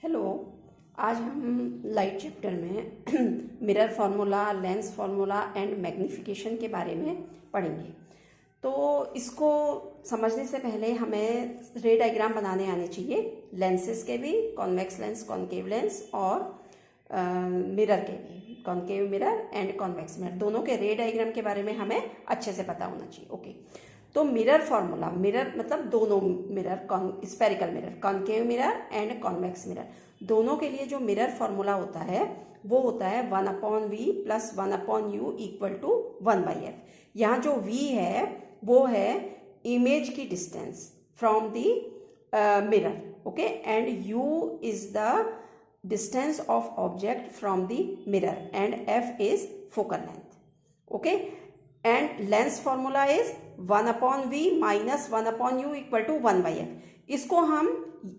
Hello. आज हम light chapter में mirror formula, lens formula and magnification के बारे में पढ़ेंगे। तो इसको समझने से पहले हमें रे डायग्राम बनाने आने चाहिए, लेंसेज के भी, कॉन्वेक्स लेंस, कॉनकेव लेंस और मिरर के भी, concave mirror and convex mirror, दोनों के रे डायग्राम के बारे में हमें अच्छे से पता होना चाहिए। ओके, तो मिरर फार्मूला, मिरर मतलब दोनों mirror, spherical mirror, concave mirror and convex mirror, दोनों के लिए जो मिरर फार्मूला होता है वो होता है 1/v plus 1/u equal to 1/f। यहाँ जो v है वो है इमेज की distance from the mirror, okay, and u is the distance of object from the mirror and f is focal length, okay, and lens formula is 1/v minus 1/u equal to 1/f। इसको हम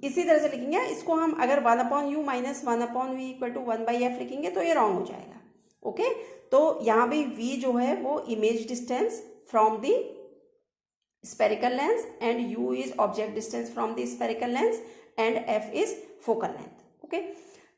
इसी तरह से लिखेंगे, इसको हम अगर 1/u minus 1/v equal to 1/f लिखेंगे तो ये रॉन्ग हो जाएगा। ओके, तो यहाँ भी v जो है वो image distance from the spherical lens and u is object distance from the spherical lens and f is focal length. Okay,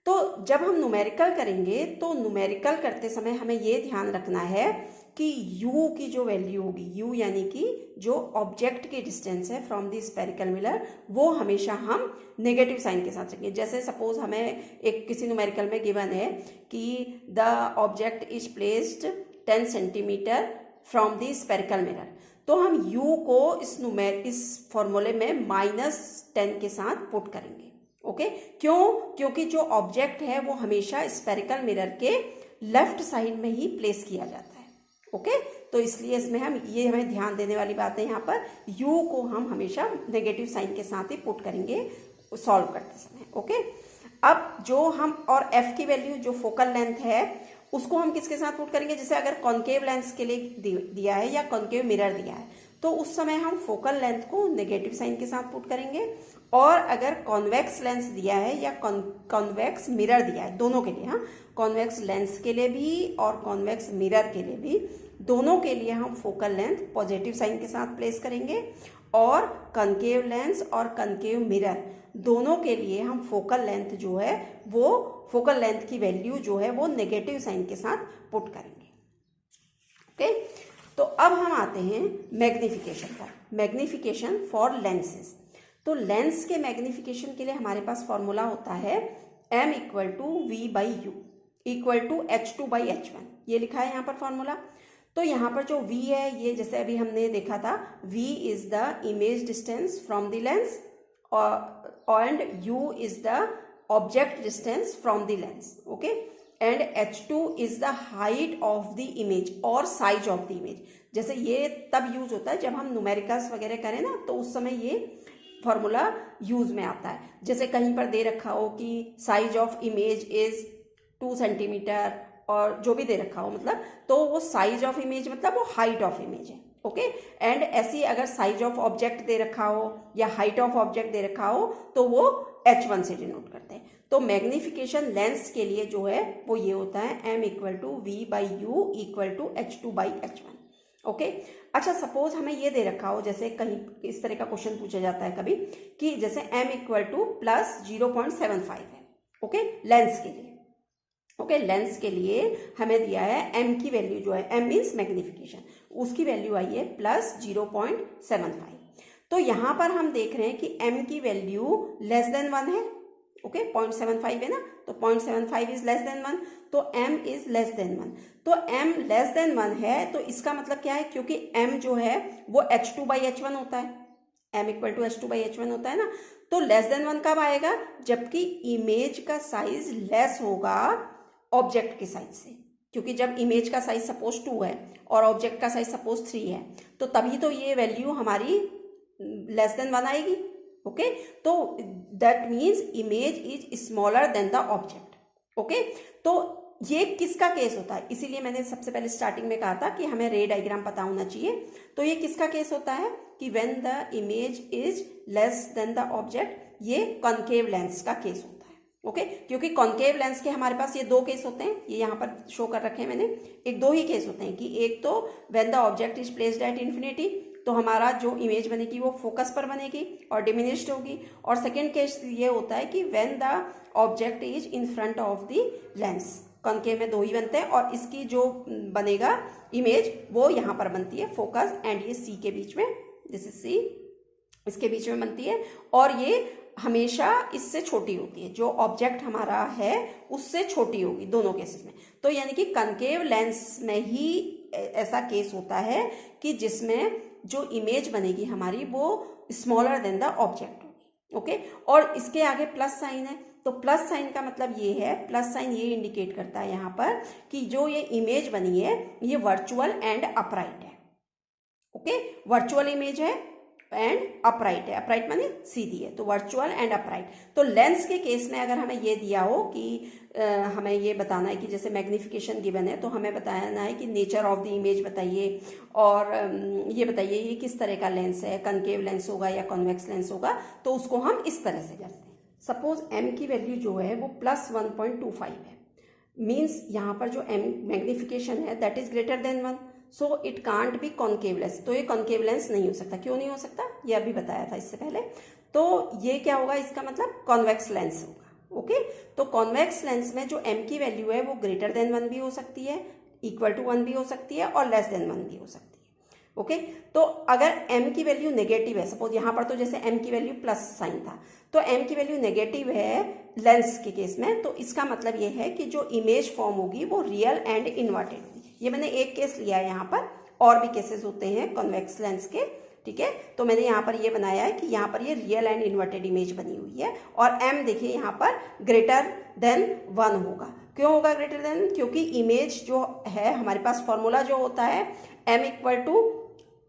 तो जब हम न्यूमेरिकल करेंगे तो न्यूमेरिकल करते समय हमें ये ध्यान रखना है कि u की जो वैल्यू होगी, u यानी कि जो ऑब्जेक्ट की डिस्टेंस है फ्रॉम द स्पेरिकल मिरर, वो हमेशा हम नेगेटिव साइन के साथ रखेंगे। जैसे सपोज हमें एक किसी न्यूमेरिकल में गिवन है कि the object is placed 10 centimetre from the spherical mirror, तो हम u को इस फॉर्मूले में -10 के साथ पुट करेंगे। ओके, क्यों? क्योंकि जो ऑब्जेक्ट है वो हमेशा स्पेरिकल मिरर के लेफ्ट साइड में ही प्लेस किया जाता है। ओके, तो इसलिए इसमें हमें ध्यान देने वाली बात है, यहाँ पर u को हम हमेशा नेगेटिव साइन के साथ ही पुट करेंगे सॉल्व करते समय। ओके, अब जो हम और f की वैल्यू जो फोकल लेंथ है उसको हम किसके साथ पुट करेंगे? जैसे अगर कॉनकेव लेंस के लिए दिया है या कॉनकेव मिरर दिया है तो उस समय हम फोकल लेंथ को नेगेटिव साइन के साथ पुट करेंगे, और अगर कॉन्वेक्स लेंस दिया है या कॉन्वेक्स मिरर दिया है, दोनों के लिए, हाँ, कॉन्वेक्स लेंस के लिए भी और कॉन्वेक्स मिरर के लिए भी, दोनों के लिए हम फोकल लेंथ पॉजिटिव साइन के साथ प्लेस करेंगे, और कॉनकेव लेंस और कॉनकेव मिरर दोनों के लिए हम फोकल लेंथ जो है वो फोकल लेंथ की वैल्यू जो है वो नेगेटिव साइन के साथ पुट करेंगे। ओके, तो अब हम आते हैं मैग्नीफिकेशन पर, मैग्नीफिकेशन फॉर लेंसेज। तो लेंस के मैग्नीफिकेशन के लिए हमारे पास फॉर्मूला होता है m equal to v/u equal to h2/h1, ये लिखा है यहाँ पर फॉर्मूला। तो यहाँ पर जो v है, ये जैसे अभी हमने देखा था, v is the image distance from the lens and u is the object distance from the lens, okay, and h2 is the height of the image और साइज ऑफ द इमेज। जैसे ये तब यूज होता है जब हम numericals वगैरह करें ना, तो उस समय ये फॉर्मूला यूज में आता है। जैसे कहीं पर दे रखा हो कि size of image is 2 centimetre और जो भी दे रखा हो, मतलब तो वो साइज ऑफ इमेज मतलब वो हाइट ऑफ इमेज है। ओके, एंड ऐसी अगर साइज ऑफ ऑब्जेक्ट दे रखा हो या हाइट ऑफ ऑब्जेक्ट दे रखा हो तो वो h1 से डिनोट करते हैं। तो मैग्नीफिकेशन लेंस के लिए जो है वो ये होता है m equal to v/u equal to h2/h1। Okay, अच्छा, सपोज हमें ये दे रखा हो, जैसे कहीं इस तरह का क्वेश्चन पूछा जाता है कभी कि जैसे m इक्वल टू प्लस 0.75 है, ओके, लेंस के लिए। ओके, लेंस के लिए हमें दिया है m की वैल्यू जो है, m मीन्स मैग्नीफिकेशन, उसकी वैल्यू आई है प्लस 0.75। तो यहाँ पर हम देख रहे हैं कि m की वैल्यू लेस देन 1 है, ओके, 0.75 है ना, तो 0.75 इज लेस देन 1, तो m इज लेस देन 1। तो m लेस देन 1 है तो इसका मतलब क्या है? क्योंकि m जो है वो h2/h1 होता है, m इक्वल टू h2/h1 होता है ना, तो लेस देन 1 कब आएगा? जबकि इमेज का साइज लेस होगा ऑब्जेक्ट के साइज से, क्योंकि जब इमेज का साइज सपोज 2 है और ऑब्जेक्ट का साइज सपोज 3 है, तो तभी तो ये वैल्यू हमारी लेस देन 1 आएगी। ओके, तो that means image is smaller than the object. Okay, तो ये किसका केस होता है? इसीलिए मैंने सबसे पहले स्टार्टिंग में कहा था कि हमें रे डायग्राम पता होना चाहिए। तो ये किसका केस होता है कि when the image is less than the object, ये कॉनकेव लेंस का केस होता है। ओके, क्योंकि कॉनकेव लेंस के हमारे पास ये 2 केस होते हैं, ये यहाँ पर शो कर रखे हैं मैंने, एक 2 ही केस होते हैं कि एक तो when the object is placed at infinity तो हमारा जो इमेज बनेगी वो फोकस पर बनेगी और डिमिनिश्ड होगी। और सेकेंड केस ये होता है कि when the object is in front of the lens, concave में दो ही बनते हैं और इसकी जो बनेगा इमेज वो यहाँ पर बनती है फोकस, एंड ये सी के बीच में, दिस इज सी, इसके बीच में बनती है और ये हमेशा इससे छोटी होती है, जो ऑब्जेक्ट हमारा है उससे छोटी होगी दोनों केसेस में। तो यानी कि कनकेव लेंस में ही ऐसा केस होता है कि जिसमें जो इमेज बनेगी हमारी वो स्मॉलर देन द ऑब्जेक्ट होगी। ओके, और इसके आगे प्लस साइन है, तो प्लस साइन का मतलब ये है, प्लस साइन ये इंडिकेट करता है यहाँ पर कि जो ये इमेज बनी है ये वर्चुअल एंड अपराइट है। ओके, वर्चुअल इमेज है एंड अपराइट है, अपराइट माने सीधी है, तो वर्चुअल एंड अपराइट। तो लेंस के केस में अगर हमें ये दिया हो कि हमें ये बताना है कि जैसे मैग्निफिकेशन गिवन है तो हमें बताना है कि नेचर ऑफ द इमेज बताइए और ये बताइए ये किस तरह का लेंस है, कनकेव लेंस होगा या कॉन्वेक्स लेंस होगा, तो उसको हम इस तरह से करते हैं। सपोज m की वैल्यू जो है वो +1.25 है, मीन्स यहाँ पर जो m मैग्निफिकेशन है that is greater than 1, so it can't be concave lens. तो ये कॉनकेव लेंस नहीं हो सकता। क्यों नहीं हो सकता, ये अभी बताया था इससे पहले। तो ये क्या होगा, इसका मतलब कॉन्वेक्स लेंस होगा। ओके, तो कॉन्वेक्स लेंस में जो m की वैल्यू है वो ग्रेटर देन 1 भी हो सकती है, इक्वल टू 1 भी हो सकती है और लेस देन 1 भी हो सकती है। ओके, तो अगर m की वैल्यू नेगेटिव है, सपोज यहाँ पर तो जैसे m की वैल्यू प्लस साइन था, तो m की वैल्यू नेगेटिव है लेंस के केस में, तो इसका मतलब ये है कि जो इमेज फॉर्म होगी वो रियल एंड इन्वर्टेड होगी। ये मैंने एक केस लिया है, यहाँ पर और भी केसेस होते हैं कॉन्वेक्स लेंस के। ठीक है, तो मैंने यहाँ पर ये बनाया है कि यहाँ पर ये रियल एंड इन्वर्टेड इमेज बनी हुई है और m देखिए यहाँ पर ग्रेटर देन 1 होगा। क्यों होगा ग्रेटर देन, क्योंकि इमेज जो है हमारे पास फॉर्मूला जो होता है m इक्वल टू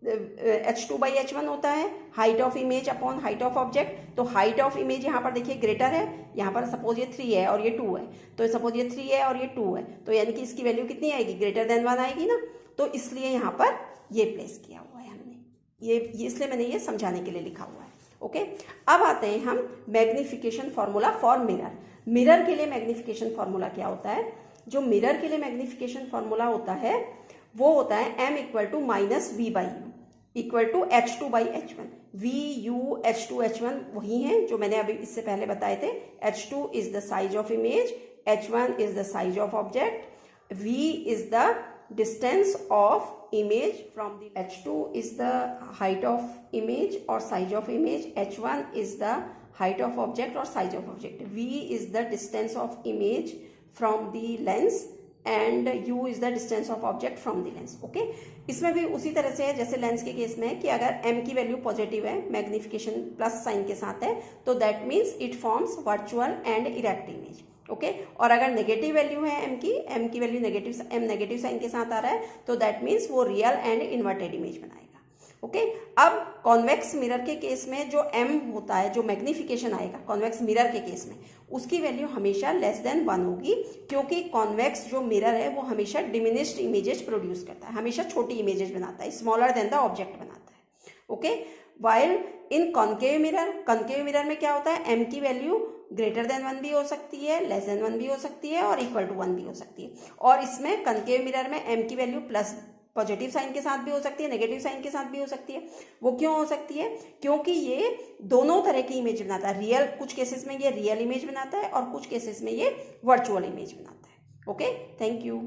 h2/h1 होता है, height of image upon height of object. तो हाइट ऑफ इमेज यहाँ पर देखिए ग्रेटर है, यहाँ पर सपोज ये 3 है और ये 2 है, तो सपोज ये 3 है और ये 2 है, तो यानी कि इसकी वैल्यू कितनी आएगी, ग्रेटर देन 1 आएगी ना। तो इसलिए यहाँ पर ये प्लेस किया हुआ है हमने, ये इसलिए मैंने ये समझाने के लिए लिखा हुआ है। ओके, अब आते हैं हम magnification formula for mirror. Mirror के लिए मैग्निफिकेशन फॉर्मूला क्या होता है, जो मिरर के लिए मैग्निफिकेशन फॉर्मूला होता है वो होता है m equal to -v/u equal to h2/h1। v/u h2/h1 वही है जो मैंने अभी इससे पहले बताए थे। h2 is the size of image, h1 is the size of object, v is the distance of image from the, h2 is the height of image और size of image, h1 is the height of object और size of object, v is the distance of image from the lens and u is the distance of object from the lens. Okay, इसमें भी उसी तरह से है जैसे lens के case में कि अगर m की वैल्यू पॉजिटिव है, मैग्निफिकेशन प्लस साइन के साथ है, तो that means it forms virtual and erect image. Okay, और अगर नेगेटिव वैल्यू है m की value negative, m negative sign के साथ आ रहा है, तो दैट मीन्स वो रियल एंड इन्वर्टेड इमेज बनाएगा। ओके, अब कॉन्वेक्स मिरर के केस में जो m होता है, जो मैग्निफिकेशन आएगा कॉन्वेक्स मिरर के केस में, उसकी वैल्यू हमेशा लेस देन 1 होगी, क्योंकि कॉन्वेक्स जो मिरर है वो हमेशा डिमिनिश्ड इमेजेस प्रोड्यूस करता है, हमेशा छोटी इमेजेस बनाता है, स्मॉलर देन द ऑब्जेक्ट बनाता है। Okay, while in concave mirror में क्या होता है, m की वैल्यू ग्रेटर देन 1 भी हो सकती है, लेस देन 1 भी हो सकती है और इक्वल टू 1 भी हो सकती है। और इसमें कॉन्केव मिरर में m की वैल्यू प्लस पॉजिटिव साइन के साथ भी हो सकती है, नेगेटिव साइन के साथ भी हो सकती है। वो क्यों हो सकती है, क्योंकि ये दोनों तरह की इमेज बनाता है, रियल, कुछ केसेस में ये रियल इमेज बनाता है और कुछ केसेस में ये वर्चुअल इमेज बनाता है। Okay, thank you.